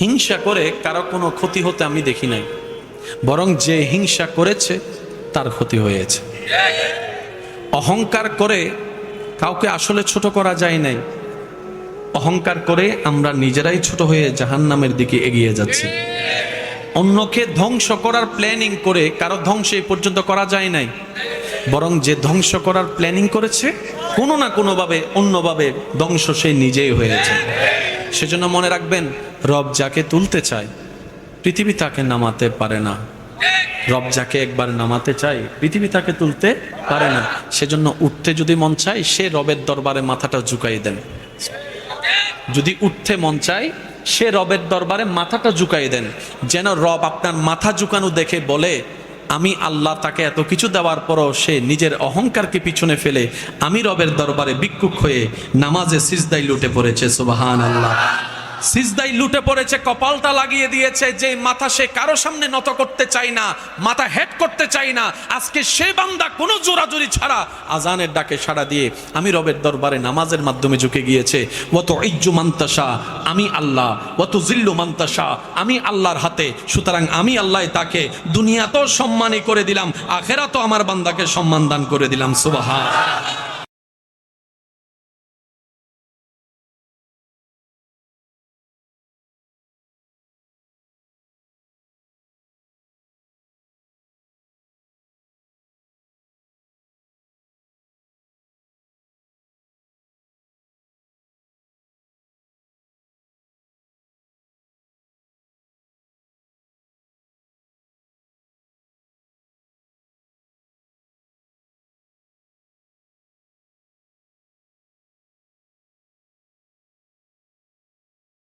হিংসা করে কারো কোনো ক্ষতি হতে আমি দেখি নাই, বরং যে হিংসা করেছে তার ক্ষতি হয়েছে। অহংকার করে কাউকে আসলে ছোট করা যায় নাই, অহংকার করে আমরা নিজেরাই ছোট হয়ে জাহান্নামের দিকে এগিয়ে যাচ্ছি। অন্যকে ধ্বংস করার প্ল্যানিং করে কারো ধ্বংস এই পর্যন্ত করা যায় নাই, বরং যে ধ্বংস করার প্ল্যানিং করেছে কোনো না কোনোভাবে অন্যভাবে ধ্বংস সে নিজেই হয়েছে। সেজন্য মনে রাখবেন, রব যাকে তুলতে চায় পৃথিবী তাকে নামাতে পারে না। রব যাকে একবার নামাতে চায় পৃথিবী তাকে তুলতে পারে না। সেজন্য উঠতে যদি মন চায় সে রবের দরবারে মাথাটা ঝুঁকাই দেন। যদি উঠতে মন চায় সে রবের দরবারে মাথাটা ঝুঁকাই দেন, যেন রব আপনার মাথা ঝুঁকানো দেখে বলে, আমি আল্লাহ তাকে এত কিছু দেওয়ার পরও সে নিজের অহংকারকে পিছনে ফেলে আমি রবের দরবারে ভিক্ষুক হয়ে নামাজে সিজদায় লুটে পড়েছে। সুবহানাল্লাহ। সিজদায় লুটে পড়েছে, কপালটা লাগিয়ে দিয়েছে। যে মাথা সে কারো সামনে নত করতে চায় না, মাথা হেড করতে চায় না, আজকে সে বান্দা কোনো জোরাজুরি ছাড়া আজানের ডাকে সাড়া দিয়ে আমি রবের দরবারে নামাজের মাধ্যমে ঝুঁকে গিয়েছে। ওয়াত ইজ্জু মান্তাসা, আমি আল্লাহ, ওয়াত জিল্লু মান্তাসা, আমি আল্লাহর হাতে। সুতরাং আমি আল্লাহ তাকে দুনিয়াতেও সম্মানী করে দিলাম, আখেরাতেও আমার বান্দাকে সম্মান দান করে দিলাম। সুবহানাল্লাহ।